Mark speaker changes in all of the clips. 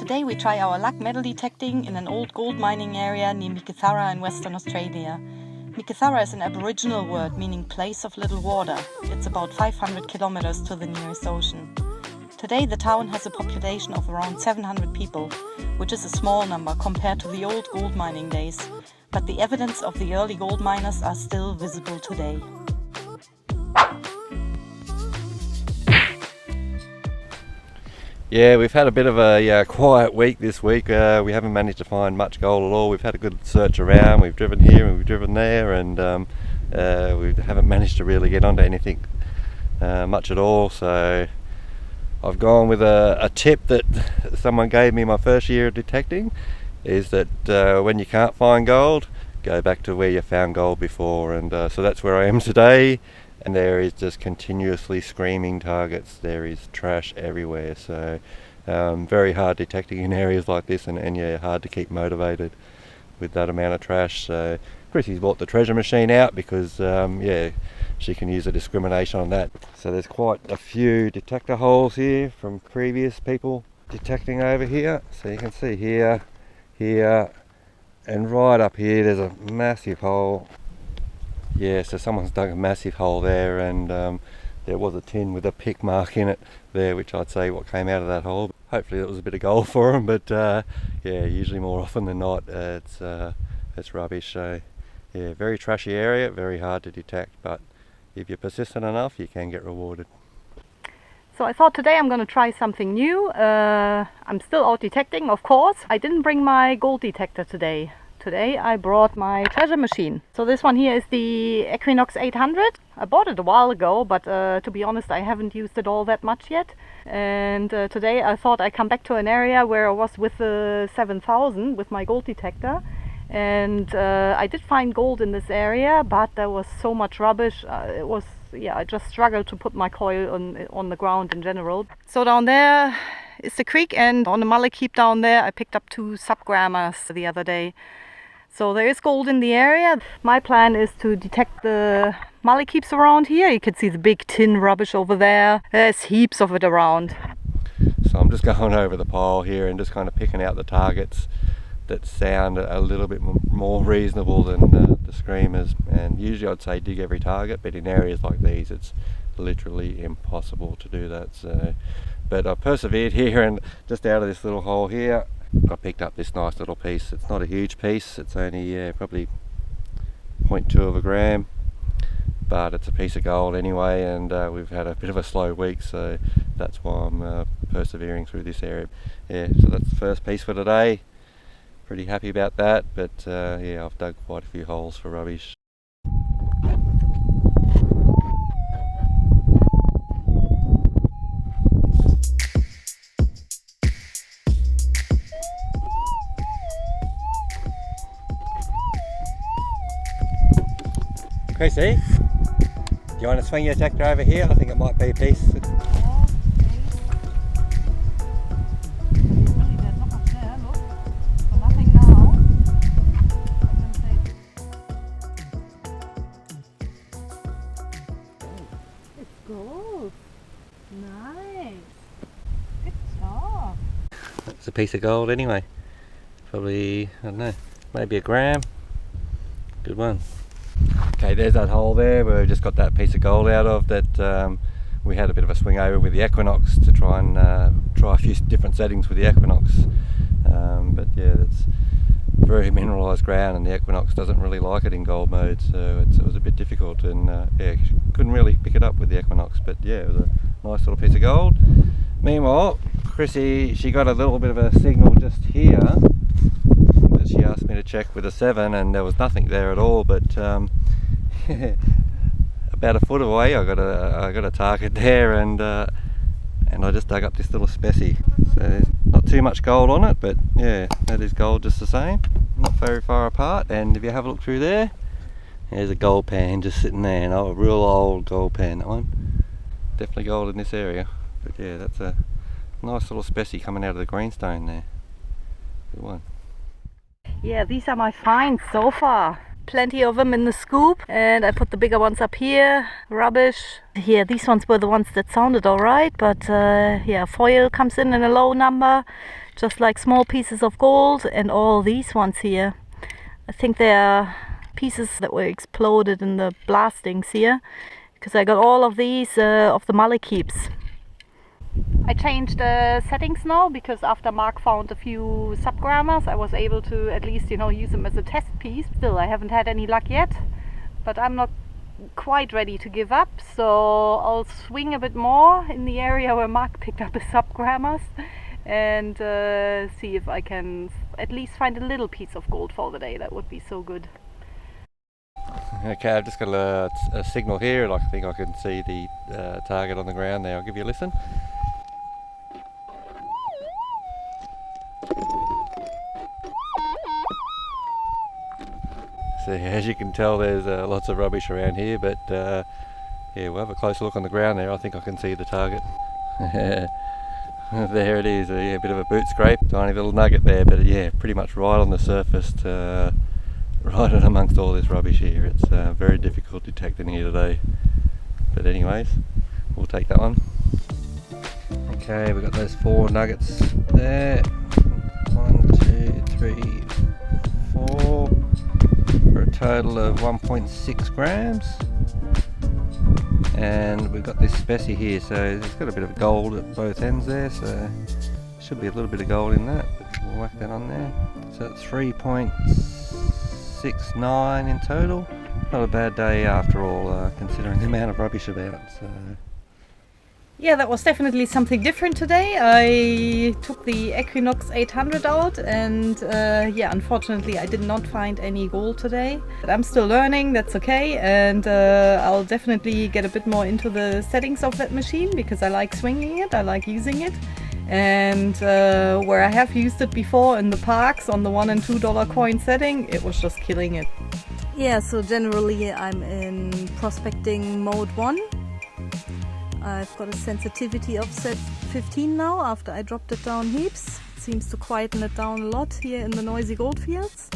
Speaker 1: Today we try our luck metal detecting in an old gold mining area near Meekatharra in Western Australia. Meekatharra is an Aboriginal word meaning place of little water. It's about 500 kilometers to the nearest ocean. Today the town has a population of around 700 people, which is a small number compared to the old gold mining days, but the evidence of the early gold miners are still visible today.
Speaker 2: Yeah, we've had a bit of a quiet week this week. We haven't managed to find much gold at all. We've had a good search around. We've driven here and we've driven there, and we haven't managed to really get onto anything much at all. So I've gone with a tip that someone gave me my first year of detecting, is that when you can't find gold, go back to where you found gold before. And so that's where I am today. And there is just continuously screaming targets. There is trash everywhere, so very hard detecting in areas like this, and yeah, hard to keep motivated with that amount of trash. So Krissy's bought the treasure machine out because yeah, she can use a discrimination on that. So there's quite a few detector holes here from previous people detecting over here. So you can see here, here, and right up here there's a massive hole. Yeah, so someone's dug a massive hole there, and there was a tin with a pick mark in it there, which I'd say what came out of that hole. Hopefully it was a bit of gold for them, but yeah, usually more often than not it's rubbish. So yeah, very trashy area, very hard to detect, but if you're persistent enough you can get rewarded.
Speaker 1: So I thought today I'm going to try something new. I'm still out detecting, of course. I didn't bring my gold detector today. Today I brought my treasure machine. So this one here is the Equinox 800. I bought it a while ago, but to be honest I haven't used it all that much yet. And today I thought I'd come back to an area where I was with the 7000 with my gold detector. And I did find gold in this area, but there was so much rubbish. I just struggled to put my coil on the ground in general. So down there is the creek, and on the mullet keep down there I picked up 2 subgrammars the other day. So there is gold in the area. My plan is to detect the mullet keeps around here. You can see the big tin rubbish over there. There's heaps of it around.
Speaker 2: So I'm just going over the pile here and just kind of picking out the targets that sound a little bit more reasonable than the screamers. And usually I'd say dig every target, but in areas like these it's literally impossible to do that. So, but I persevered here, and just out of this little hole here I picked up this nice little piece. It's not a huge piece, it's only probably 0.2 of a gram, but it's a piece of gold anyway, and we've had a bit of a slow week, so that's why I'm persevering through this area. Yeah, so that's the first piece for today. Pretty happy about that, but yeah, I've dug quite a few holes for rubbish. Krissy, do you want to swing your detector over here? I think it might be a piece.
Speaker 1: Gold. Nice. Good job.
Speaker 2: It's a piece of gold anyway. Probably, I don't know, maybe a gram. Good one. Okay, there's that hole there where we just got that piece of gold out of that. We had a bit of a swing over with the Equinox to try and try a few different settings with the Equinox. But yeah, that's very mineralised ground, and the Equinox doesn't really like it in gold mode, so it was a bit difficult, and yeah, couldn't really pick it up with the Equinox. But yeah, it was a nice little piece of gold. Meanwhile, Krissy, she got a little bit of a signal just here that she asked me to check with a 7, and there was nothing there at all, but about a foot away I got a target there, and I just dug up this little specy. So there's not too much gold on it, but yeah, that is gold just the same. Not very far apart, and if you have a look through there, there's a gold pan just sitting there, and a real old gold pan, that one. Definitely gold in this area. But yeah, that's a nice little specy coming out of the greenstone there. Good one.
Speaker 1: Yeah, these are my finds so far. Plenty of them in the scoop, and I put the bigger ones up here. Rubbish. Yeah, these ones were the ones that sounded alright, but yeah, foil comes in a low number. just like small pieces of gold, and all these ones here, I think they are pieces that were exploded in the blastings here, because I got all of these of the Malekeeps. I changed the settings now because after Mark found a few subgrammars, I was able to at least, you know, use them as a test piece. Still, I haven't had any luck yet, but I'm not quite ready to give up, so I'll swing a bit more in the area where Mark picked up his subgrammars and see if I can at least find a little piece of gold for the day. That would be so good.
Speaker 2: Okay, I've just got a signal here, and I think I can see the target on the ground there. I'll give you a listen. So as you can tell, there's lots of rubbish around here, but yeah, we'll have a closer look on the ground there. I think I can see the target. There it is, yeah, a bit of a boot scrape, tiny little nugget there, but yeah, pretty much right on the surface, right in amongst all this rubbish here. It's very difficult detecting here today, but anyways, we'll take that one. Okay, we've got those 4 nuggets there. 1, 2, 3, 4, for a total of 1.6 grams. And we've got this specie here, so it's got a bit of gold at both ends there, so should be a little bit of gold in that, but we'll whack that on there. So it's 3.69 in total. Not a bad day after all, considering the amount of rubbish about. So
Speaker 1: yeah, that was definitely something different today. I took the Equinox 800 out, and yeah, unfortunately I did not find any gold today. But I'm still learning, that's okay, and I'll definitely get a bit more into the settings of that machine because I like swinging it, I like using it. And where I have used it before in the parks on the $1 and $2 coin setting, it was just killing it. Yeah, so generally I'm in prospecting mode 1. I've got a sensitivity of set 15 now after I dropped it down heaps. It seems to quieten it down a lot here in the noisy goldfields.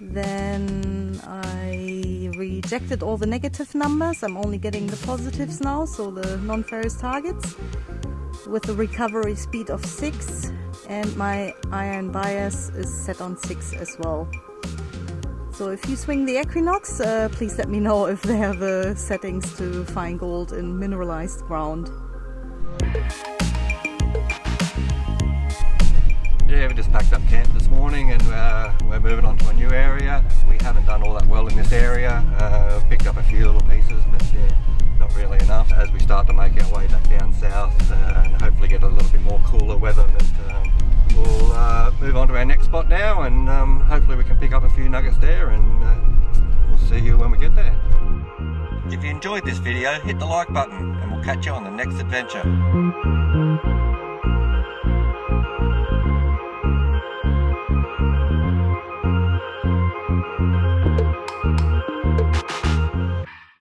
Speaker 1: Then I rejected all the negative numbers. I'm only getting the positives now, so the non-ferrous targets, with a recovery speed of 6, and my iron bias is set on 6 as well. So if you swing the Equinox, please let me know if they have the settings to find gold in mineralized ground.
Speaker 2: yeah, we just packed up camp this morning and we're moving on to a new area. We haven't done all that well in this area. Picked up a few little pieces, but yeah, not really enough as we start to make our way back down south and hopefully get a little bit more cooler weather. But we'll move on to our next spot now, and hopefully we can pick up a few nuggets there, and we'll see you when we get there. If you enjoyed this video, hit the like button and we'll catch you on the next adventure.